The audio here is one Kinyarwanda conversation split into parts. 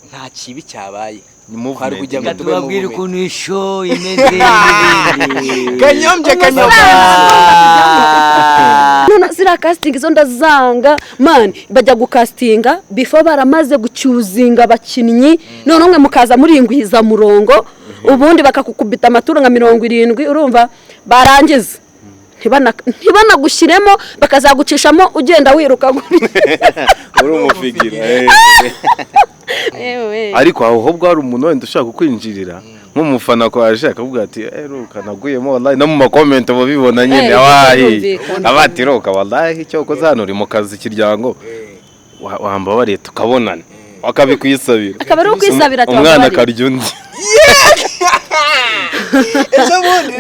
nta kibi cyabaye hari kujya ngo tubabwire ukuntu isho imeze kanyombye none zira casting zo ndazanga man bajya gukastinga before baramaze gucyuzinga abakinnyi none umwe mukaza muri ingwiza murongo ubundi bakakukubita amaturo nka 70 urumva barangiza ntibanagushiremo bakazagucishamo ugenda wiruka uri umufigira ariko aho bwo hari umuntu wenda ushaka kwinjirira nk'umufana ko ashaka kuvuga ati ruka naguyemo wallahi no mu comment bo bibona nyine wahi abatiroka wallahi cyo ko zanuri mu kazi kiryango wamba bari tukabonana wakabikwisabira akaba ari ukwisabira umwana karya undi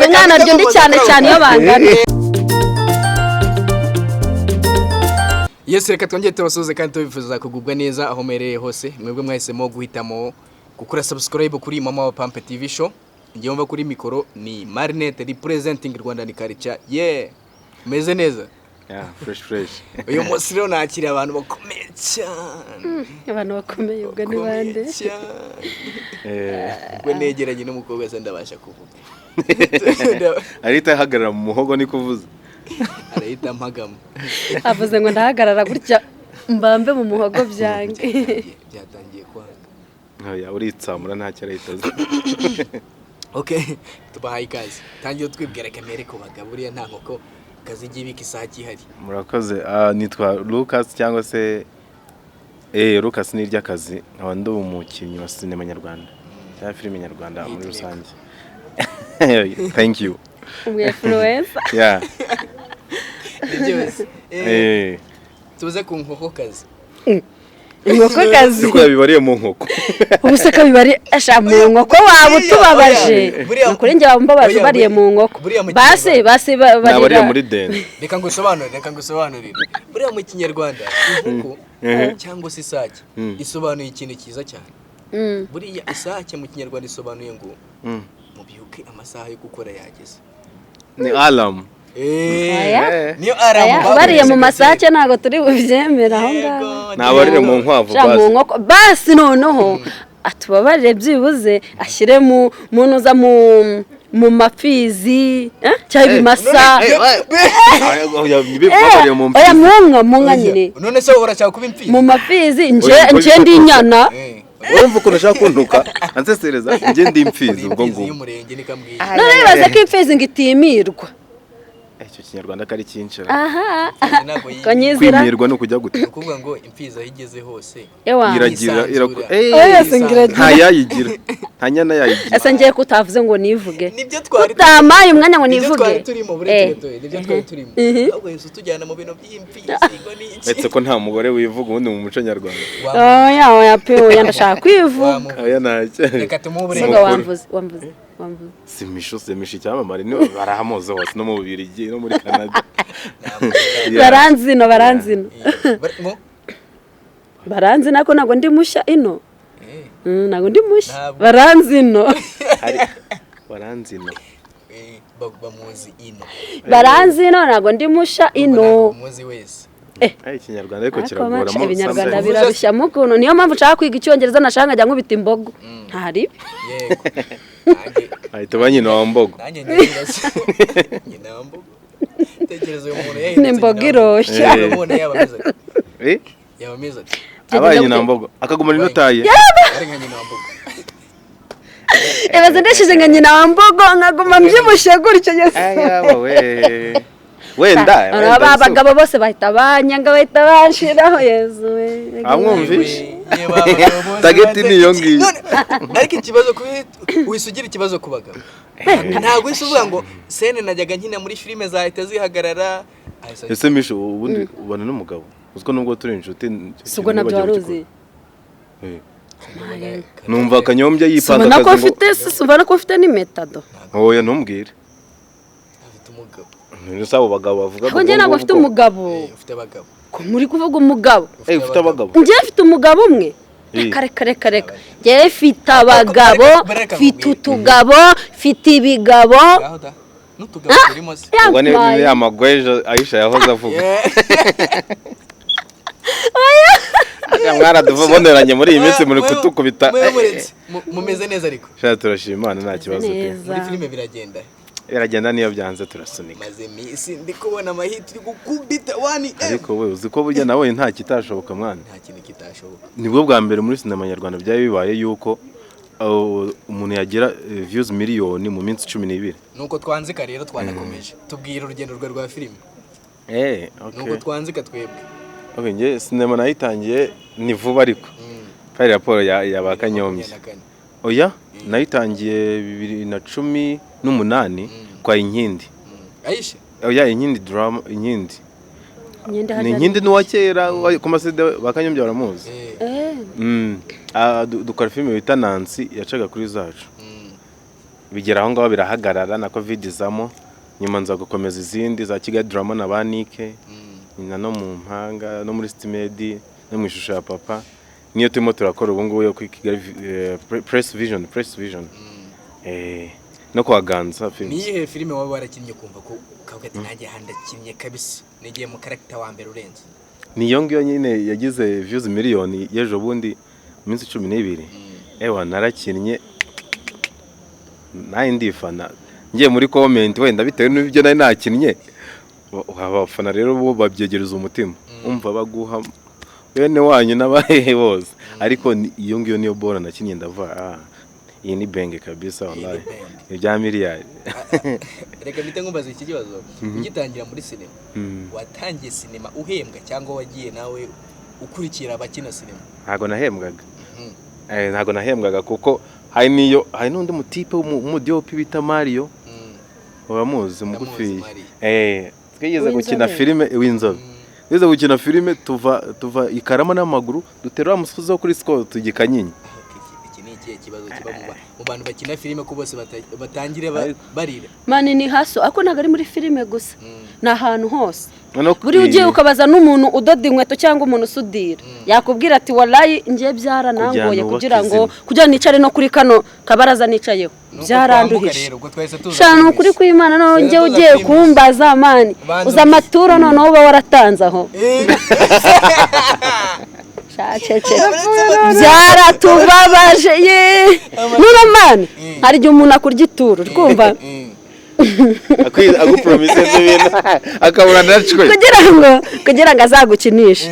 umwana arya undi cyane cyane iyo bangana. Yes, reka twongeye tubasuze kandi tubifuza kugubwa neza aho mereye hose mwebwe mwahisemo guhitamo gukora subscribe kuri Mama wa Pampe TV show. Ngiye umva kuri mikoro ni Marinette representing Rwanda ni Culture. Meze neza. Fresh. Uyu munsi rero nakira abantu bakomeye cyane. Abantu bakomeye ubwo ni bande? Ubwo negeranye n'umukobwa se ndabasha kuvuga. Arita hagarara mu muhogo ni kuvuza. Arahita mpagamo. Avuze ngo ndahagarara gutya mbambe mu muhogo byange. Byatangiye kwanga. Oya uritsamura nta cyarahitaze. Okay, tubahaye ikaze. Tangiye twibwira kamere ko bagaburiye nta nkoko kazi gibika isaki hari. Murakoze. Nitwa Lucas cyangwa se Lucas ni ry'akazi nkaba ndi umukinnyi wa sinema nyarwanda. Ya filime nyarwanda muri rusange. Thank you. Umwefluencer. Yeah. Tuze ku nkoko kazi. Inkoko kazi. Uko yabibariye mu nkoko. Ubuseka bibari asha mu nkoko wabo tubabaje. Kuri nge bambabaje bariye mu nkoko. Base bariye muri dende. Reka ngusobanurire. Buriya mu kinyarwanda inkoko cyangwa se isake isobanuye ikintu cyiza cyane. Buriya isake mu kinyarwanda isobanuye ngo mubyuke amasaha yo gukora yageze. Ni alarm. Niyo alarm bariye mu masake ntago turi buvyemera aho ngaho. Nabarire mu nkwavu basi noneho atubabarire byibuze ashyire mu munuza mu mafizi cyangwa ibimasa oya munga nyine none se urashaka kuba imfizi mu mafizi nje ndi inyana urumva ukuntu ushaka kuntuka ansesereza nje ndi imfizi ubwo ngo none bibaze ko imfizi ngitimirwa icyo kinyarwanda kari cyinshira kwimirwa no kujya gute kuvuga ngo imfizi ahigeze hose iragira ntayayigira nta nyana yayigira ese ngiye kutavuze ngo nivuge nibyo twari utamaye umwanya ngo nivuge nibyo twari turimo ahubwo Yesu tujyana mu bintu by'imfizi ngo ni iki etse ko nta mugore wivuga ubundi mu muco nyarwanda oya pe ndashaka kwivuga oya ntacyo reka tumuburire wamvuze simisho icyamamare ni barahamoze hose no mu Bubiligi no muri Canada baranzina ko nago ndi mushya ino nago ndi mushya baranzino bamuzi ino baranzino nago ndi mushya ino muzi wese ikinyarwanda ariko kiragoramo ibinyarwanda birarushya mukuntu niyo mpamvu nshaka kwiga icyongereza nashaka nkajya nkubita imbogo ntari ahita banyina wa mbogo nyina wa mbogo tekereza uyu muntu ni imbogo iroshya yaba meza abaye nyina wa mbogo akaguma n'inotaye ari nka nyina wa mbogo ebaze ndashije nka nyina wa mbogo nkaguma mbyibushye gutyo wenda abagabo bose bahita banyanga bahita bashiraho Yesu amwumvishe tageti niyo ngiyo ariko ikibazo wisugira ikibazo ku bagabo ntabwo isuvuga ngo sene najyaga nkina muri filime zahita zihagarara ese misho ubundi ubana n'umugabo uziko nubwo turi inshuti sugo nabyo waruzi numva akanyombya yipanga akazi ngo sumva ko ufite n'imetado oya ntumbwire Nusabo bagabo bavuga ngo nje ntabwo afite umugabo ufite abagabo ko muri kuvuga umugabo ufite abagabo nje afite umugabo umwe kare nje afite abagabo afite utugabo afite ibigabo n'utugabo turimo se ubwo ni amagweje Aisha yahoze avuga mwaraduvoneranye muri iyi minsi muri kutukubita mumeze neza ariko sha turashima Imana nta kibazo pe muri filime biragenda niyo byanze turasunika maze misi ndi kubona amahiti gukubita wani ariko we uzi ko burya nawe nta kitashoboka mwana nta kintu kitashoboka nibwo bwa mbere muri sinema nyarwanda byari bibaye yuko umuntu yagira views miliyoni mu minsi 12 nuko twanzika rero twanakomeje tubwira urugendo rwa filime okay nuko twanzika twebwe okay nge sinema nayitangiye ni vuba ariko pari raporo ya bakanyombye oya nayitangiye 2018 kwa Inkindi Aisha oya Inkindi drama Inkindi ni Inkindi n'uwa kera ku masede bakanyombye baramuzi dukora filime bita Nancy yacaga kuri zacu bigera aho ngaho birahagarara na covid izamo nyuma nza gukomeza izindi za Kigali drama na banike no mu mpanga no muri Stimedi no mu ishusho ya papa niyo turimo turakora ubu ngubu yo ku Kigali press vision no kwaganza filime niye filime waba warakinnye kumva ko kagati nanjye handakinnye kabisa nigiye mu character wa mbere urenze niyo ngiyo nyine yagize views miliyoni yejo bundi minsi 12 ewa narakinnye naye ndifana ngiye muri comment wenda bitewe n'ibyo nari nakinnye abafana rero bo babyegereza umutima umva baguha bene wanyu n'abahehe bose ariko iyo ngiyo niyo bora nakinnye ndava iyi ni benge kabisa wallahi ibya miliyari reka bite ngumbaza iki kibazo ugitangira muri sinema watangiye sinema uhembwa cyangwa wagiye nawe ukurikira abakina sinema ntago nahembwaga kuko hari n'undi mutipe w'umudiopi bita Mario uramuzi mugufi twigeze gukina filime w'inzobe twigeze gukina filime tuva ikarama n'amaguru duterura umusozi wo kuri Skol tugikanyinya kibazo kiba mu bantu bakina filime ko bose batangire barira mani ni haso ako ntago ari muri filime gusa na ahantu hose buri ugiye ukabaza n'umuntu udoda inkweto cyangwa umuntu usudira yakubwira ati wallahi ngiye byaranangoye kugira nicare no kuri kano kabaraza nicayeho byaranduhishe shana ukuri kw'Imana no ngiye ugiye kumbaza mani uza amaturo noneho uba waratanze aho byaratubabaje ye n'uromani hari igihe umuntu akurya ituro twumva agupromise n'ibintu akabura ndacwe kugira ngo azagukinishe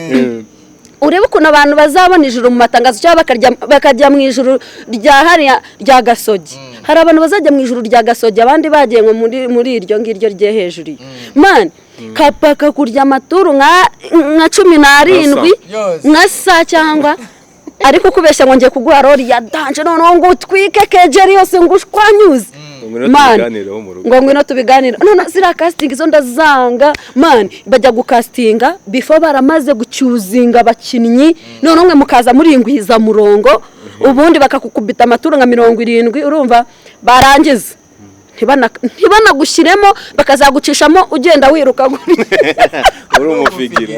urebe ukuntu abantu bazabona ijuru mu matangazo cyangwa bakajya mu ijuru rya hariya rya Gasogi hari abantu bazajya mu ijuru rya Gasogi abandi bagiye ngo muri iryo ngiryo rye hejuru man kapaka kurya amaturu nka 17 nka sa cyangwa ariko kubeshya ngo ngiye kuguha rori ya danje noneho ngo utwike kejeri yose ngo ushwanyuze ngo ngwino tubiganira none zira casting zo ndazanga man bajya gukastinga before baramaze gucyuzinga abakinnyi none umwe mukaza muri ingwiza murongo ubundi bakakukubita amaturu nka 70 urumva barangiza ntibanagushiremo bakazagucishamo ugenda wiruka uri umufigira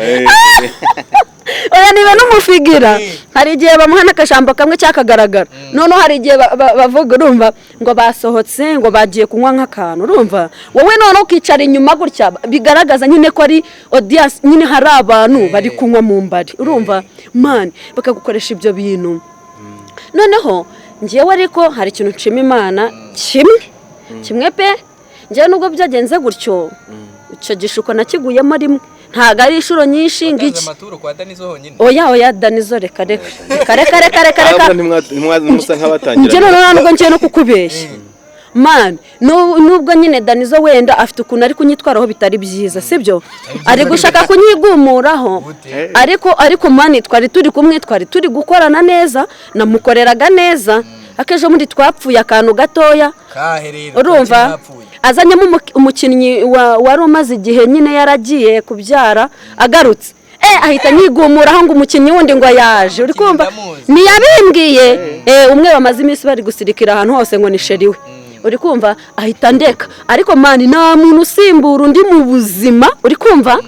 oya niba n'umufigira hari igihe bamuha n'akajambo kamwe cyakagaragara none hari igihe bavuga urumva ngo basohotse ngo bagiye kunywa nk'akantu urumva wowe none ukicara inyuma gutya bigaragaza nyine ko ari audience nyine hari abantu bari kunywa mu mbari urumva man bakagukoresha ibyo bintu noneho ngiyewe ariko hari ikintu nshima Imana kimwe pe ngiye nubwo byagenze gutyo icyo gishuko nakiguyemo rimwe ntago ari inshuro nyinshi ngiki oya Danizzo reka musa nk'abatangira nubwo ngiye no kukubeshya man nubwo nyine Danizzo wenda afite ukuntu ari kunyitwaraho bitari byiza sibyo ari gushaka kunyigumuraho ariko man twari turi kumwe twari turi gukorana neza namukoreraga neza akejo muri twapfuye akantu gatoya urumva azanyemo umukinnyi wari umaze igihe nyine yaragiye kubyara agarutse ahita nyigumuraho ngo umukinnyi wundi ngo yaje uri kumva niyabimbwiye umwe bamaze iminsi bari gusirikira ahantu hose ngo ni sheriwe uri kumva ahita ndeka ariko mani nta muntu usimbura undi mu buzima uri kumva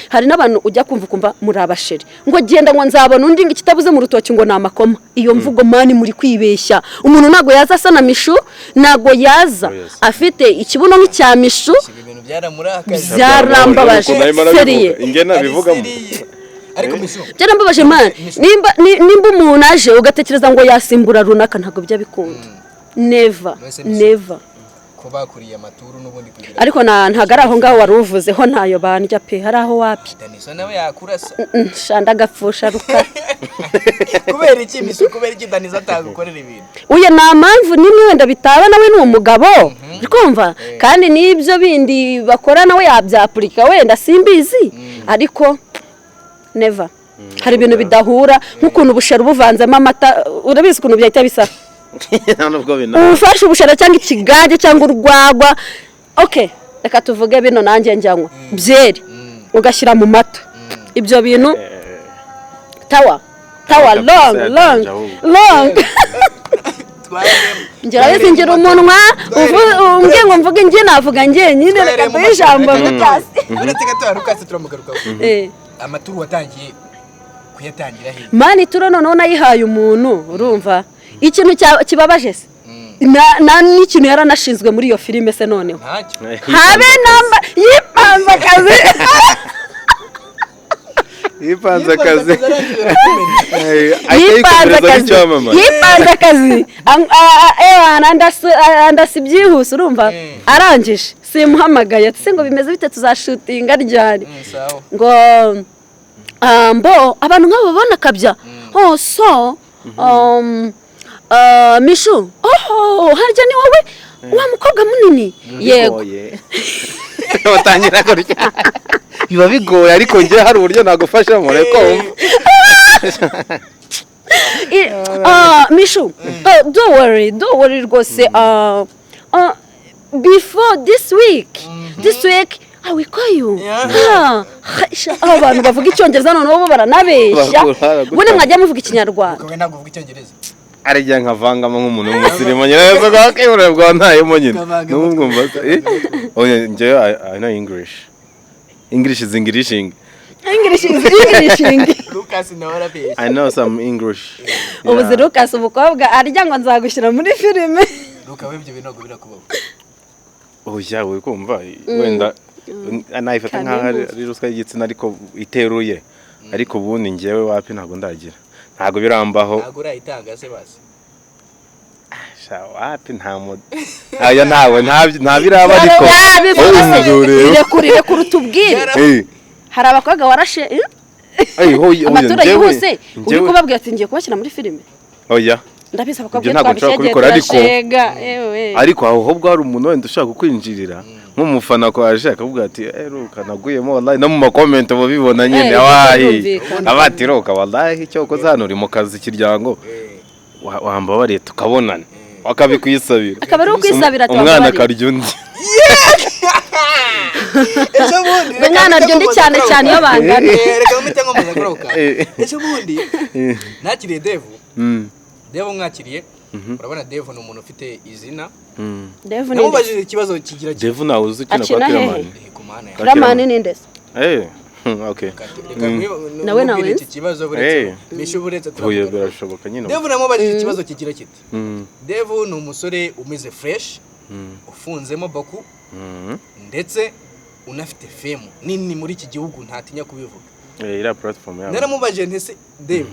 hari n'abantu ujya kumva muri abasheri ngo genda ngo nzabona undi ngo kitabuze mu rutoki ngo namakoma iyo mvugo mani muri kwibeshya umuntu nago yaza asana mishu nago yaza afite ikibuno nk'icya mishu byarambabaje seriye ingena bivugamo ariko misho cyane mbabaje man nimba umuntu aje ugatekereza ngo yasimbura runaka ntago bya bikunda never kuba kuriye amaturu n'ubundi kugira ariko ntago ari aho ngaho waruvuzeho ntayo bandya pe hari aho wapi Danizzo nawe yakurasa shanda gapfusha ruka kubera iki misho kubera iki Danizzo atagukorera ibintu uye nta mpamvu nimwe wenda bitaba nawe ni umugabo urikumva kandi n'ibyo bindi bakora nawe yabyapurika wenda simbizi ariko never hari ibintu bidahura nk'ukuntu ubushera buvanzemo amata urabizi ukuntu byahita bisa ufashe ubushera cyangwa ikigage cyangwa urwagwa okay reka tuvuge bino nanjye njyanywa byeri ugashyira mu mata ibyo bintu tawa long ngera bizingira umunwa umbwiye ngo mvuge njye navuga njye nyine reka tuyijambo mutasi uretse gato harukase turamugaruka amaturu watangiye kuyatangira he mani turo noneho nayihaye umuntu urumva ikintu kibabaje se n'ikintu yaranashinzwe muri iyo filime se noneho habe namba yipanze akazi andasi byihuse urumva arangije simuhamagaye ati ngo bimeze bite tuzashutinga ryari ngo mbo abantu nk'abo babona kabya so mishu harya ni wowe wa mukobwa munini yego batangira kurya biba bigoye ariko njye hari uburyo nagufasha mu reko mishu don't worry rwose before this week I will call you. Abantu bavuga icyongereza noneho bo baranabeshya. Bune mwajya muvuga ikinyarwanda. Wowe ntabwo uvuga icyongereza. Arijya nkavangamo nk'umuntu w'umusirimu nyine ko kwiburebwa ntayemo nyine. N'ubwo oya njye I know English. English is Englishing. Lucas nawe arabeshya. I know some English. Ubuze Lucas umukobwa arya ngo nzagushyira muri filime. Lucas webye binogo birakubaho. Oya we kumva wenda anayifata nkaho ari ruswa y'igitsina ariko iteruye ariko ubundi ngewe wapi ntago ndagira ntago birambaho ntago urayitanga se basi sha wapi aya nawe nta biraba ariko birekurire kurutubwire hari abakobwa warashe amatora yihuse uri kubabwira ati ngiye kubashyira muri filime oya ndabisa bakobwa twabishegera ariko aho bwari umuntu wenda ushaka kukwinjirira nk'umufana ko aje akavuga ati eruka naguyemo wallahi no mu ma comment babibona nyine wahi abati roka wallahi cyo ko hano uri mu kazi kiryango wamba bare tukabonana akabikwisabira akabari ukwisabira umwana akarya undi ejo bundi umwana arya undi cyane iyo bangana reka mumite ngo muzagoroka ejo bundi nakiriye Devo mwakiriye urabona Devo ni umuntu ufite izina Devo ni mubajije ikibazo kigira Devo nawe uzi kina kwa Kiramani ni ndese okay nawe iki kibazo buretse mishuburetse tuvuye birashoboka nyine Devo namubajije ikibazo kigira kiti Devo ni umusore umeze fresh ufunzemo baku ndetse unafite fame nini muri iki gihugu ntatinya kubivuga ira platform yawe naramubajije ntese Devo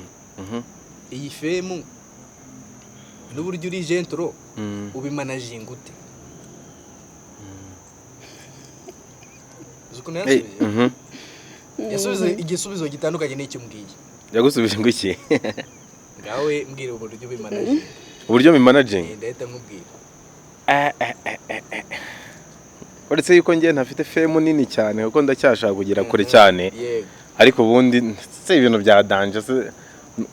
iyi fame n'uburyo uri gentro ubimanaging ute zukuna yasubize igisubizo gitandukanye n'icyo mbwiye yagusubije ngo iki ngawe mbwira uburyo ubimanaging uburyo bimanaging ndahita nkubwira uretse yuko ngiye ntafite fame nini cyane kuko ndacyashaka kugira kure cyane ariko ubundi se ibintu bya danger se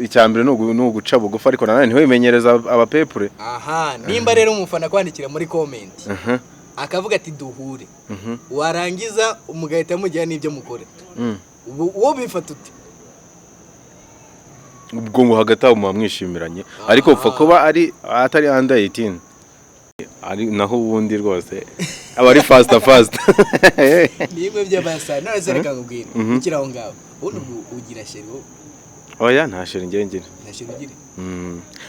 icyambere no guca bugufa ariko nanone ntiwimenyereza abapepure nimba rero umufana kwandikira muri comment akavuga ati duhure warangiza umugahita mujya n'ibyo mukore uwo bifata ute ubwo ngo hagati aho mwamwishimiranye ariko upfa kuba atari under 18 ari naho ubundi rwose aba ari fast nimwe by'abasa none se reka ngubwira ikiraho ngaho ugira sheri oya nta sheri ngira nashirugire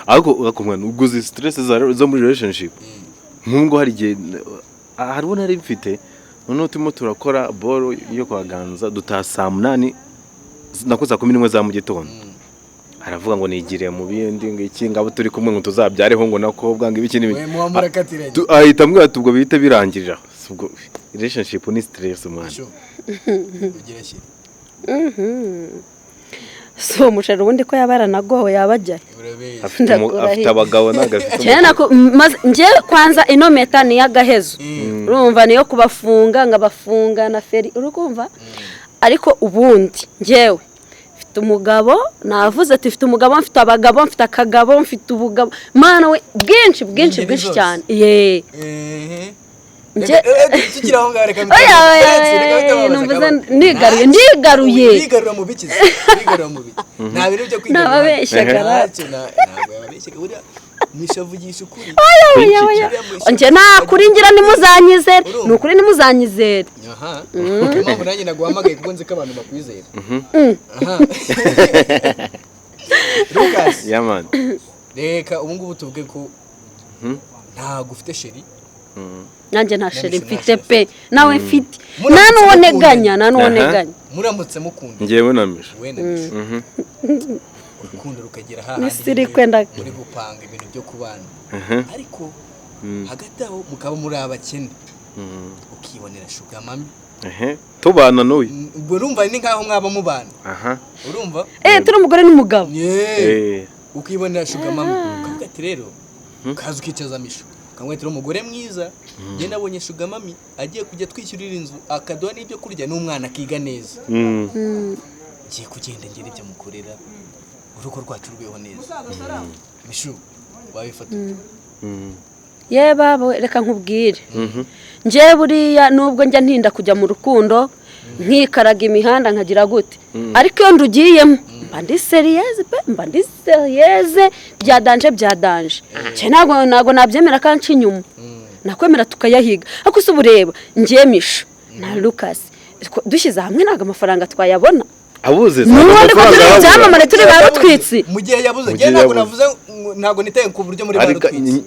ariko ugakomwana uguze stress zo muri relationship nk'ubwo hari gihe harubona ari mfite none utimo turakora boro yo kwaganza dutaha saa 8 nakuza 11 za mu gitondo aravuga ngo nigiriye mu bindi ngo iki ngabo turi kumwe ngo tuzabyareho ngo nakobwa ngo ibiki we muhamurakatiranye ahita ambwira ati ubwo bihite birangirira ubwo relationship ni stress mwana ugira shi so umusheri ubundi ko yabaranagowe yabajya afite abagabo n'agafite cyane nje kwanza ino meta ni y'agahezo urumva niyo kubafunga ngabafunga na feri urukumva ariko ubundi njewe mfite umugabo navuze ati mfite umugabo mfite abagabo mfite akagabo mfite ubugabo mana we bwinshi cyane nje tugira aho ngare numva ndigaruye mu bikize bigarura mu biki nta bintu byo kwiga nababeshyaga ntabwo yabeshyaga buriya mishavugisha ukuri nje nakuri ngira nimuzanyizere nukuri nimuzanyizere aha impamvu nanjye naguhamagaye kuko nzi ko abantu bakwizera aha Lucas yaman reka ubu ngubu tuvuge ko ntago ufite sheri nanjye nta sheri mfite pe nawe mfite nanuwoneganya muramutse mukunda ngewe namisha urukundo rukagera hahandi nisiri kwenda muri gupanga ibintu byo kubana ariko hagati aho mukaba muri abakene ukibonera shuga mami tubana n'uyu urumva ni nkaho mwaba mubana urumva turi umugore n'umugabo ukibonera shuga mami ukavuga ati rero kaza ukicaza misho kamwetera umugore mwiza nge nabonye shuga mami agiye kujya twishyurira inzu akaduha n'ibyo kurya n'umwana akiga neza ngiye kugenda ngera ibyo mukorera urugo rwacu rweho neza mishu wabifata babo reka nkubwire nje buriya nubwo njya ntinda kujya mu rukundo nkikaraga imihanda nkagira gute ariko iyo ndugiyemo mba ndi seriyeze byadanje cye ntabwo nabyemera kanshi inyuma nakwemera tukayahiga ariko se ubureba ngiye misha na Lucas dushyize hamwe ntabwo amafaranga twayabona abuze n'ubundi ko turi ibyamamare turi barutwitsi mu gihe yabuze njye ntabwo navuze ntabwo niteye ku buryo muri barutwitsi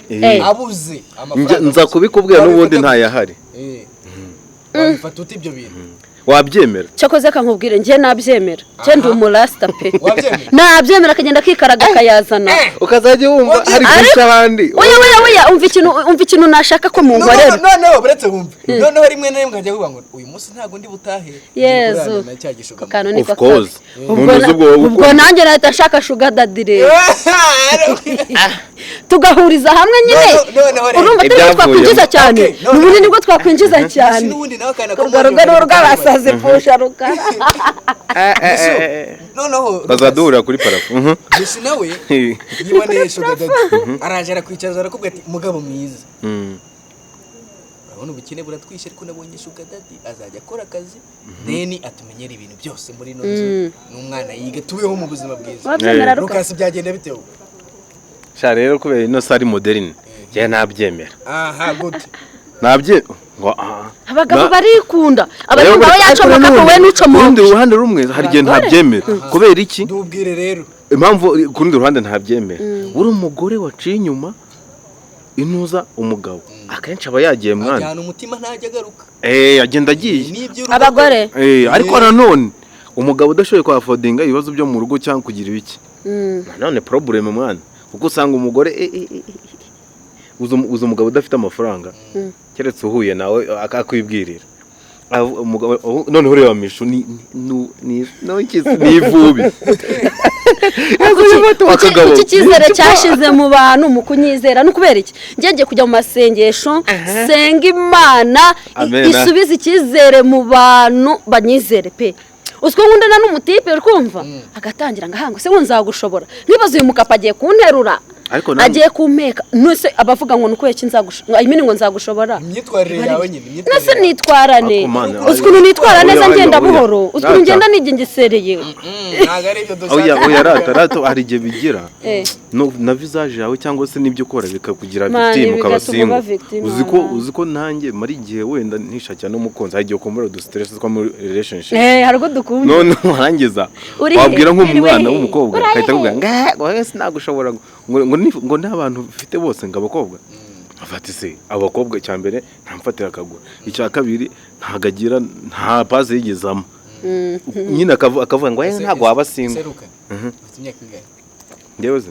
abuze amafaranga nza kubikubwira n'ubundi ntayahari wabifata uti ibyo bintu wabyemera cyakoze kankubwire ngiye nabyemera ngiye ndi umurasta pe nabyemera akagenda akikaraga akayazana ukazajya wumva hari byinshi abandi oya umva ikintu nashaka ko munkorera noneho buretse wumve noneho rimwe na rimwe nkajya kuvuga ngo uyu munsi ntabwo ndi butahe yezu kantu niko course ubwo nanjye nahita nshaka sugar daddy rero tugahuriza hamwe nyine urumva turi twakwinjiza cyane n'ubundi nibwo twakwinjiza cyane ugarugara rw'abasazi pusha rukara noneho bazadura kuri parafu gusa nawe yiboneye sugar daddy araje arakwicaza arakubwira ati mugabo mwiza urabona ubukene buratwishe ariko nabonye sugar daddy azajya akora akazi then atumenyera ibintu byose muri ino nzu n'umwana yiga tubeho mu buzima bwiza Lucas byagenda bitewe sha rero kubera ino sari moderne je nabyemera gute nabye ngo abagabo barikunda abagabo yacomoka ko we n'uco mu rundi ruhande rumwe hari gihe ntabyemera kubera iki ndubwire rero impamvu ku rundi ruhande ntabyemera uri umugore waciye inyuma inuza umugabo akenshi aba yagiye mwana ajyana umutima ntajya agaruka agenda agiye abagore ariko nanone umugabo udashoboye kwa affordinga ibibazo byo mu rugo cyangwa kugira ibiki nanone problem mwana kuko usanga umugore uza umugabo udafite amafaranga keretse uhuye nawe akakwibwirira umugabo none ureba mishu ni ivubi iki cyizere cyashize mu bantu mu kunyizera no kubera iki ngiye kujya mu masengesho senga Imana isubiza icyizere mu bantu banyizere pe uswe nkundana n'umutipe urumva agatangira ngahango se nzagushobora nibaza uyu mukapa agiye kunterura agiye kumpeka nose abavuga ngo nuko yaki nzagushobora imini ngo nzagushobora imyitwarire yawe nyine nase nitwarane uskuntu nitwara neza ngenda buhoro uskuntu ngenda nigengesereye ntago ari byo dushaka oya rata hari gihe bigira na visage yawe cyangwa se nibyo ukora bikakugira victim ukabasinga uziko nanjye mari gihe wenda ntishakiye no mukunzi hagiye kumura du stress twa muri relationship hargo dukunda none warangiza wabwira nk'umwana w'umukobwa akahita kuvuga ngo sinagushobora ngo n'abantu bafite bose ngo abakobwa afata se abakobwa cyambere ntamfatira akagura icya kabiri ntagagira nta paze yigezamo nyine akavuga ngo ntabwo waba single seruka ufite imyaka ingahe ndewe se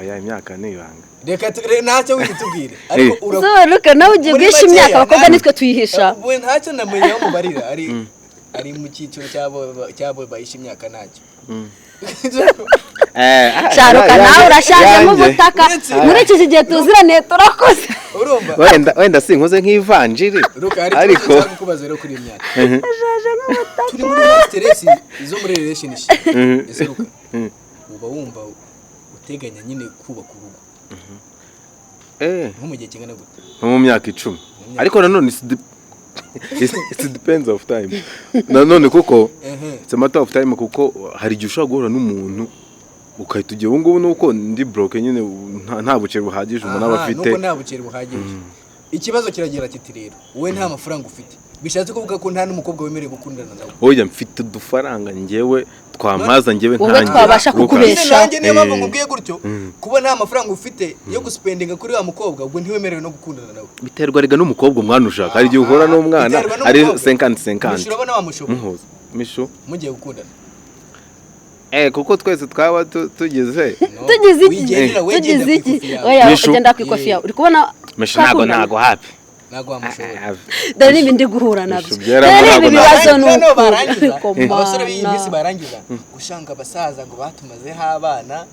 aya imyaka ni ibanga reka ntacyo witubwire ariko uraruka nawe ugiye guhisha imyaka abakobwa nitwe tuyihisha we ntacyo namenye aho mubarira ari mu cyiciro cyabo bahisha imyaka ntacyo sharuka nawe urashaje nk'ubutaka muri iki gihe tuzirane turakoze urumva wenda sinkoze nk'ivanjiri ariko kubaza rero kuri imyaka ashaje nk'ubutaka turi muri stress zo muri relationship seruka uba wumva uteganya nyine kubaka urugo nko mu gihe kingana gute mu myaka 10 ariko nanone it depends of time nanone kuko it's a matter of time kuko hari igihe ushobora guhura n'umuntu ukahita ugiye ubungubu nuko ndi broke nyine nta buceri buhagije umuntu aba afite nuko nta buceri buhagije ikibazo kiragira kiti rero wowe nta mafaranga ufite bishatse kuvuga ko nta n'umukobwa wemerewe gukundana nawe oya mfite udufaranga njyewe twamaza njyewe wowe twabasha kukubesha nanjye niyo mpamvu nkubwiye gutyo kuba nta mafaranga ufite yo guspendinga kuri wa mukobwa ubwo ntiwemerewe no gukundana nawe biterwa rega n'umukobwa umwana ushaka hari igihe uhora n'umwana ari 50-50 mushobora n'abamushobo misho mugiye gukundana kuko twese twaba tugize iki oya ugenda kwikofi yawe uri kubona misho ntago happy ntago wamushobora dore ibindi guhura nabyo dore ibi bibazo nuko barangiza abasore b'iyi minsi barangiza gushanga abasaza ngo batumazeho abana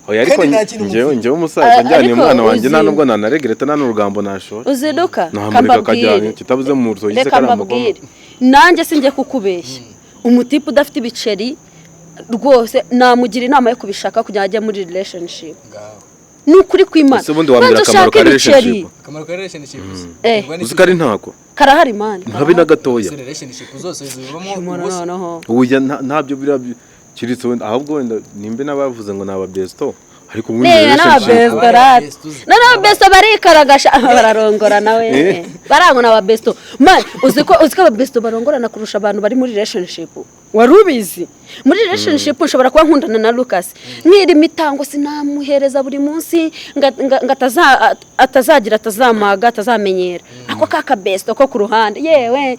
oya ariko njyewe umusaza njyanye umwana wanjye nta nubwo nanaregreta nta n'urugambo nashora uziduka kambabwire kitabuze mu rutoki se karambabwire nanjye sinjye kukubeshya umutipe udafite ibiceri rwose namugira inama yo kubishaka kugira ajya muri relationship nukuri kwimana banza ka relationship akamaro ka relationship uzikari ntako karahari man nkabi na gatoya relationship zose zibamo ubuya ntabyo kiritse wenda ahubwo wenda nimbe nabavuze ngo naba besto ariko ubundi naba besto barikaragasha bararongora nawe barango naba besto man uziko aba besto barongorana kurusha abantu bari muri relationship warubizi muri relationship ushobora kuba nkundana na Lucas nkiri mitango sinamuhereza buri munsi atazagira atazamaga atazamenyera ako kaka besto ko ku ruhande yewe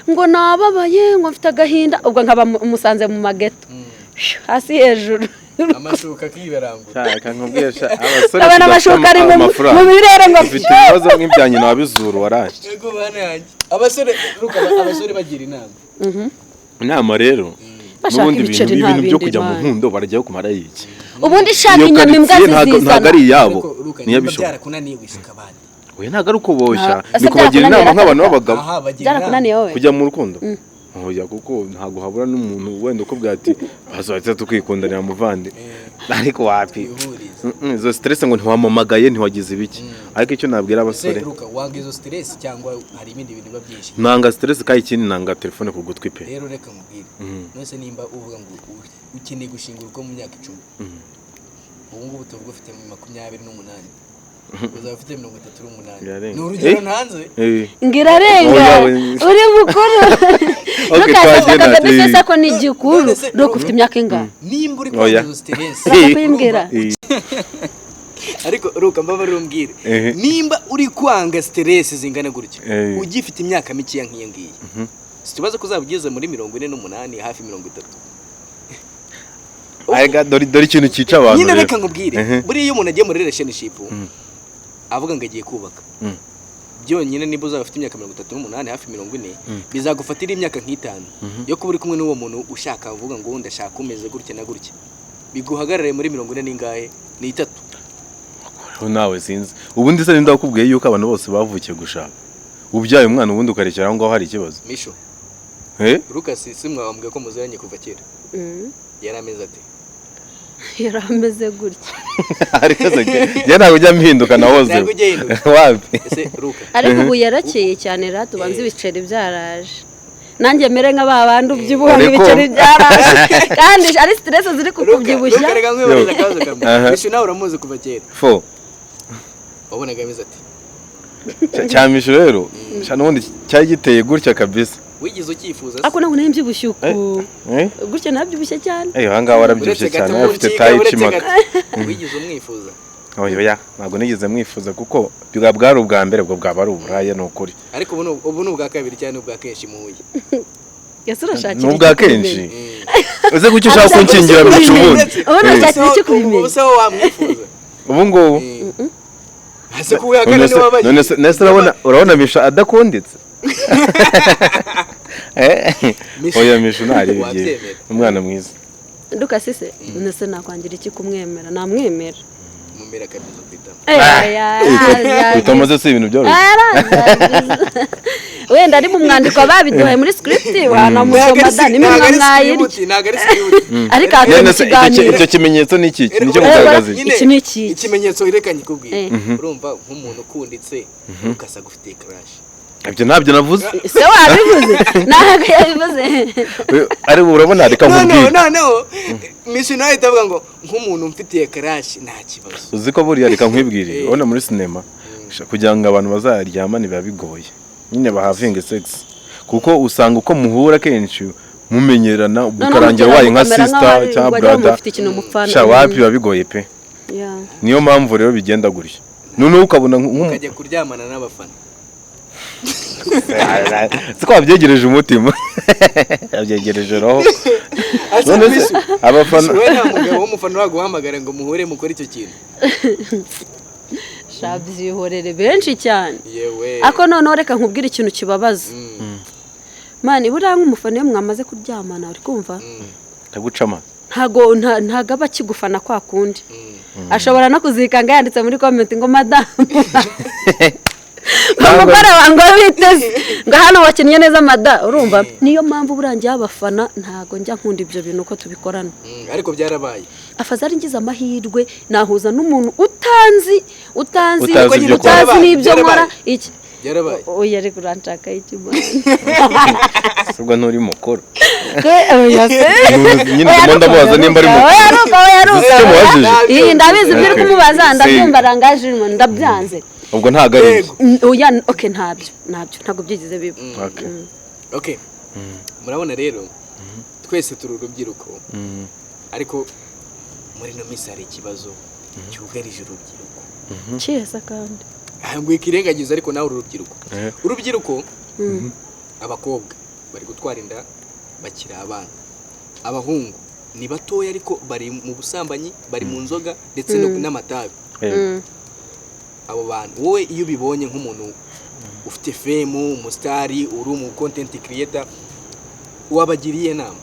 ngo nababaye ngo mfite agahinda ubwo nkaba umusanze mu mageto hasi hejuru amashuka kiberangura nkubwesha abasore amashuka ari mu birere ngo afite ibibazo nk'ibyanyu nabizuru waraje yego bana yanjye abasore bagira inama rero n'ubundi ibintu byo kujya mu nkundo barajyaho kumara iki ubundi shaka inyama imbwa zizizana ntabwo ari iyabo niyo bishobora byarakunaniye wishuka abandi we ntabwo ari uko boshya ni kubagira inama nk'abantu b'abagabo byarakunaniye wowe kujya mu rukundo oya kuko ntago habura n'umuntu wenda uko bwati bazahita tukikundanira muvande ariko wapi izo stress ngo ntiwamamagaye ntiwagize ibiki ariko icyo nabwira abasore ruka wanga izo stress cyangwa hari ibindi bintu babyinshi nanga stress kai ikindi nanga telefone ku gutwi pe rero reka mubwire nose nimba uvuga ngo ukeneye gushinga urugo mu myaka 10 ubu ngubu tuvuga ufite 28 uzaba ufite 38 n'urugero ntanze ngirarenga uri mukuru ukazafata kabisa ko ni gikuru nuko ufite imyaka ingahe nimba uri kwa izo stress kwimbwira ariko ruka mbaba rumbwire nimba uri kwanga stress zingana gutyo ugifite imyaka mike nk'iyo ngiye situbaza kuzabugeze muri 48 hafi 30 aiga dori ikintu cyica abantu nyine reka nkubwire buri iyo umuntu agiye muri relationship avuga ngo agiye kubaka byonyine niba uzaba ufite imyaka 38 hafi 40 bizagufatira imyaka nk'itanu yo kuba uri kumwe n'uwo muntu ushaka uvuga ngo ndashaka umeze gutya na gutya biguhagarare muri 40 n'ingahe ni 3 nawe sinzi ubundi se ndakubwiye yuko abantu bose bavukiye gushaka ubyaye umwana ubundi ukarekera aho ngaho hari ikibazo misho Lucas simwambwiye ko muziranye kuva kera yarameze ate yarameze gutya ariko je ntago ujya mpinduka nahoze wapi ese Luka ariko ubu yarakeye cyane ratubanze ibiceri byaraje nanjye mere nk'ababandi ubyibuha ibiceri byaraje kandi ari stress ziri kukubyibushya reka nkwibaza kazo kamwe misho nawe uramuzi kuva kera wabonaga ameze ate cyamisho rero nubundi cyari giteye gutya kabisa wigize ukifuza ako naho nembyibushye uko gutya nabyibushye cyane hanga warabyibushye cyane afite tayi cimaka wigize umwifuza oya ntabwo nigeze mwifuza kuko bwari ubwa mbere bwo bwaba ari uburaya n'ukuri ariko ubu n'ubwa kabiri cyane ubwa kenshi muhuye Yesu urashakira n'ubwa kenshi uze gucyo ushaka kunkingira mu cyubundi urashakira iki kubimenya ubu se wamwifuza ubu ngubu hase kuwihakana ni wabaye none urabona misha adakondetse oya misha ntari bigiye umwana mwiza nduka sise nese nakwangira iki kumwemera namwemera mumera kabisa kwitamo bitamaze si ibintu byoroshye wenda ari mu mwandiko babiduhaye muri script wanamusoma da nimwe mwayiri ntago ari script ariko akamukiganira icyo kimenyetso ni iki nicyo kugaragaza iki ni iki ikimenyetso irekanye kubwira urumva nk'umuntu ukunditse ukasa gufite crash ibyo ntabyo navuze se wabivuze ntago yabivuze ari urabona reka nkubwire no mission nayo itavuga ngo nk'umuntu mfitiye crash nta kibazo uzi ko buriya reka nkwibwire ubona muri sinema kugira ngo abantu bazaryamane biba bigoye nyine bahavinga sex kuko usanga uko muhura kenshi mumenyerana ukarangira waye nka sister cyangwa brother sha wapi biba bigoye pe niyo mpamvu rero bigenda gutya none ukabona ukajya kuryamana n'abafana siko wabyegereje umutima yabyegereje roho abafana we nta mugabo w'umufana waguhamagara ngo muhure mukore icyo kintu shabyihorere benshi cyane yewe ako none reka nkubwire ikintu kibabaza mani buriya nk'umufana iyo mwamaze kuryamana uri kumva ndagucama ntago aba akigufana kwa kundi ashobora no kuzikanga yanditse muri comment ngo madamu umugore wanjye biteze ngo hano wakinnye neza mada urumva niyo mpamvu burangiye abafana ntago njya nkunda ibyo bintu uko tubikorana ariko byarabaye afazari ngize amahirwe nahuza n'umuntu utanzi n'ibyo nkora iki byarabaye oya ariko uranshaka iki mwana subwo nturi mukuru oya se nyine ndabona mubaza nimba ari mukuru oya ndabizi biri kumubaza ndabyumva rangaje ndabyanze ubwo ntago ari oya okay ntabwo byigize bibi okay murabona rero twese turi urubyiruko ariko muri no misi hari ikibazo cyugarije urubyiruko cyesa kandi ngo ikirengagiza ariko nawe urubyiruko abakobwa bari gutwara inda bakira abana abahungu ni batoya ariko bari mu busambanyi bari mu nzoga ndetse n'amatabi abo bantu wowe iyo ubibonye nk'umuntu ufite fame umusitari uri mu content creator wabagiriye inama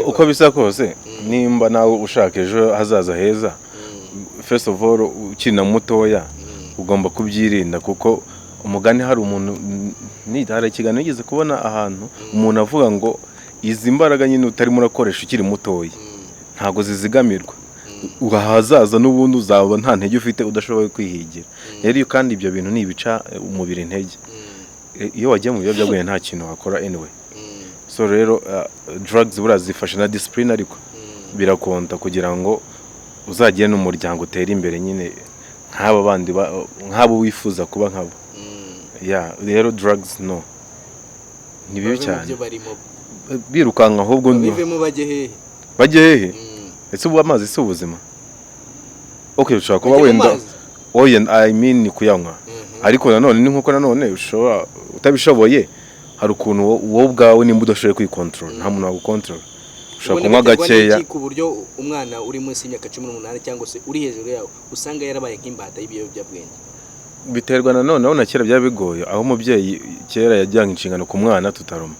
uko bisa kose nimba nawe ushaka ejo hazaza heza first of all ukina mutoya ugomba kubyirinda kuko umugani hari umuntu hari ikiganiro yigeze kubona ahantu umuntu avuga ngo izi mbaraga nyine utarimo urakoresha ukiri mutoya ntago zizigamirwa uhazaza n'ubundi uzaba nta ntege ufite udashoboye kwihigira rero kandi ibyo bintu nibica umubiri intege iyo wagiye mu biyobyabwenge nta kintu wakora anyway so rero drugs burazifasha na discipline ariko birakonta kugira ngo uzagiye n'umuryango utera imbere nyine nk'aba bandi nk'abo wifuza kuba nkabo rero drugs no ni bibi cyane birukanka ahubwo bajye hehe ese ubu amazi si ubuzima okay ushobora kuba wenda I mean kuyanywa ariko nanone ni nkuko nanone ushobora utabishoboye hari ukuntu wowe ubwawe nimba udashoboye kwikontrol nta muntu wagukontrol ushobora kunywa gakeya ku buryo umwana uri munsi y'imyaka 18 cyangwa se uri hejuru yawe usanga yarabaye nk'imbata y'ibiyobyabwenge biterwa nanone na kera byabigoye aho umubyeyi kera yajyanga inshingano ku mwana tutaroma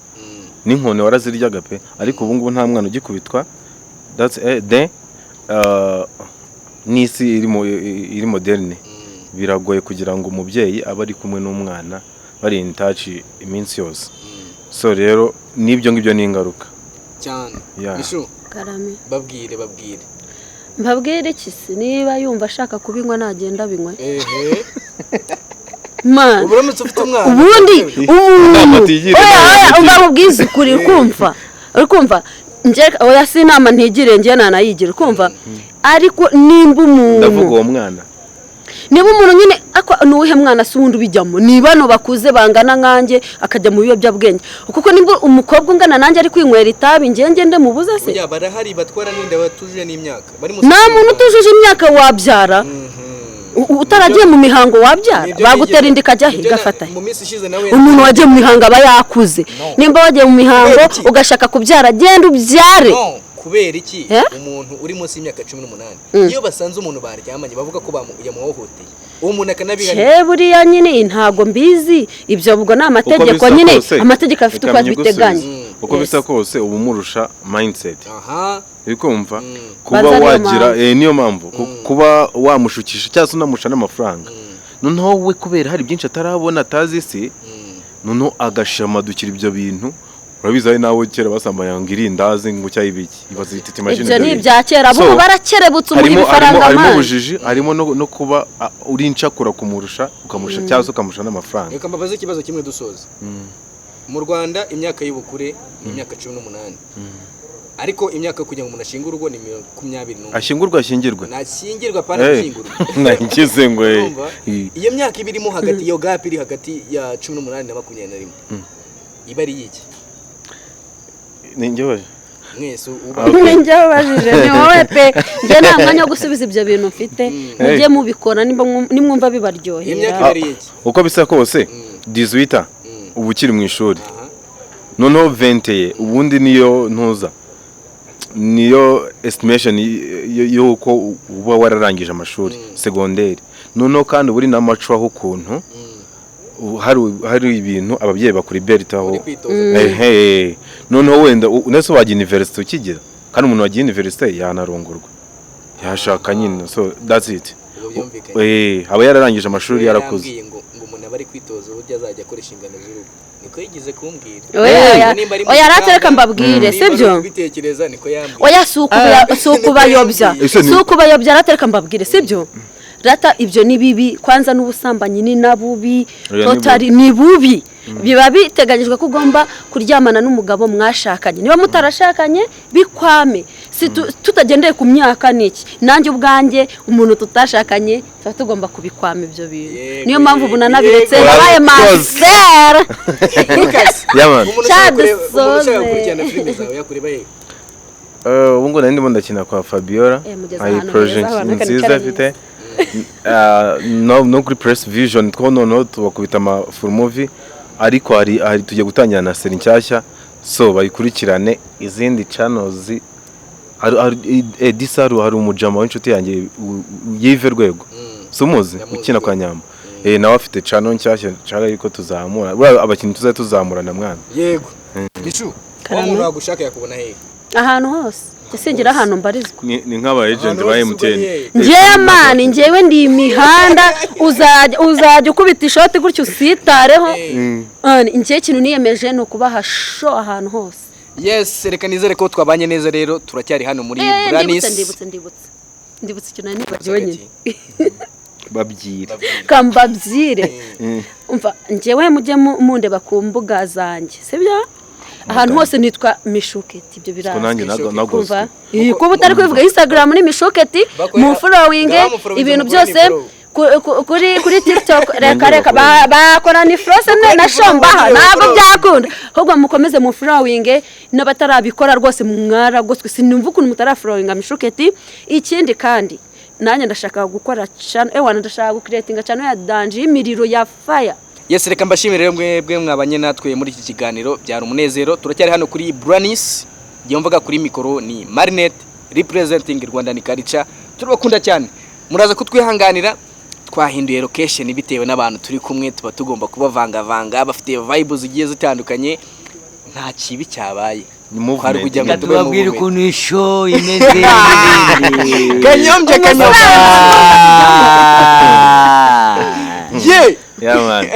n'inkone waraziryaga pe ariko ubu ngubu nta mwana ugikubitwa that's n'isi iri moderne biragoye kugira ngo umubyeyi abe ari kumwe n'umwana bari in touch iminsi yose so rero nibyo ngibyo ni ingaruka cyane bishu karame babwire iki se niba yumva ashaka kubinywa nagenda binywe man uburamutse ufite umwana ubundi umva ubwiza ukuri ukumva njeka oya sinama ntigire ngiye nanayigira ukumva ariko nimba umuntu ndavuga uwo mwana niba umuntu nyine nuwuhe mwana se wundi ubijyamo ni bano bakuze bangana nkanjye akajya mu biyobyabwenge kuko nimba umukobwa ungana nanjye ari kwinywera itabi ngende mubuza se ya barahari batwara n'inda batuje n'imyaka nta muntu utujuje imyaka wabyara utaragiye mu mihango wabyara bagutera inda ikajya he igafata umuntu wagiye mu mihango aba yakuze nimba wagiye mu mihango ugashaka kubyara genda ubyare kubera iki umuntu uri munsi y'imyaka 18 iyo basanze umuntu baryamanye bavuga ko yamuhohoteye uwo muntu akanabihana buriya nyine ntago mbizi ibyo ubwo ni amategeko nyine amategeko afite uko abiteganya uko bisa kose ubu murusha mindset bikumva kuba wagira niyo mpamvu kuba wamushukisha cyangwa se unamusha n'amafaranga noneho we kubera hari byinshi atarabona atazi isi noneho agashamadukira ibyo bintu urabizi ari nawe kera basambanya ngo irindazi ngo cyayibiki ibaze ititi machine ibyo ni ibya kera bo barakerebutse muri bifaranga harimo ubujiji harimo no kuba uri incakura kumurusha ukamusha cyangwa se ukamusha n'amafaranga reka mbabaze ikibazo kimwe dusoza mu Rwanda imyaka y'ubukure ni imyaka 18 ariko imyaka kugira ngo umuntu ashinge urugo ni 21 ashingirwa nashyingirwa pana gushyingurwa nagize ngo iyo myaka ibirimo hagati iyo gap iri hagati ya 18 na 21 iba ari iki ninjye mwese ninjye wabajije ni wowe pe njye nta mwanya wo gusubiza ibyo bintu mfite mujye mubikora nimwumva bibaryohera uko bisa kose 18 ubu ukiri mu ishuri noneho 20 ubundi niyo ntuza niyo estimation yuko uba wararangije amashuri secondaire noneho kandi buri n'amacu aho kuntu hari ibintu ababyeyi bakuri beritaho noneho wenda unese wagiye university ukigira kandi umuntu wagiye university yanarongorwa yashaka nyine so that's it aba yararangije amashuri yarakuze ngo umuntu abari kwitoza uburyo azajya akoresha ingano z'urugo niko yigize kumbwira oya ratereka mbabwire sibyo bitekereza niko yambwira oya sukubayobya ratereka mbabwire sibyo rata ibyo ni bibi kwanza n'ubusambanyi ni nabubi totally ni bubi biba biteganyijwe ko ugomba kuryamana n'umugabo mwashakanye niba mutarashakanye bikwame si tutagendeye ku myaka niki nanjye ubwanjye umuntu tutashakanye tuba tugomba kubikwama ibyo bintu niyo mpamvu ubu nanabiretse nabaye master ubu ngo ndimo ndakina kwa Fabiola ayi project nziza afite no kuri press vision twonono tubakubita ama full movie ariko hari tujye gutangira na seri nshyashya so bayikurikirane izindi channels disaru hari umujama w'inshuti yanjye yive rwego sumuzi ukina kwa Nyamba nawe afite channel nshyashya nshaka yuko tuzamura abakinyi tuzamurana mwana yego bicu umuntu wagushaka yakubona he ahantu hose Singira hano mbarizwa ni nk'aba agent ba MTN njyewe njyewe ndi imihanda uzajya ukubita ishoti gutyo usitareho njye kintu niyemeje no kubaha show ahantu hose yes reka nizere ko twabanye neza rero turacyari hano muri Branis ndibutse ikintu nibagiwe nyine babyira kambabyire umva njyewe mujye munde bakumbuga zanjye sibyo ahantu hose nitwa mishoketi ibyo birazwi kuva kuba utari kwivuga Instagram ni mishoketi mu following ibintu byose kuri TikTok reka bakora ni frose na shomba ntabwo byakunda ahubwo mukomeze mu following n'abatarabikora rwose mwara goswe sinumva ukuntu mutarafollowing mishoketi ikindi kandi nanye ndashaka gukora channel ndashaka gucreatinga channel ya Danje imiriro ya fire. Yes reka mbashimire rero mwebwe mwabanye natwe muri iki kiganiro byari umunezero turacyari hano kuri Branis yumvaga kuri mikoro ni Marinet representing Rwandan culture turabakunda cyane muraza kutwihanganira twahinduye location bitewe n'abantu turi kumwe tuba tugomba kubavanga bafite vibes zigiye zitandukanye nta kibi cyabaye hari kujya ngo tubabwire ukuntu isho imeze kanyombye yeah man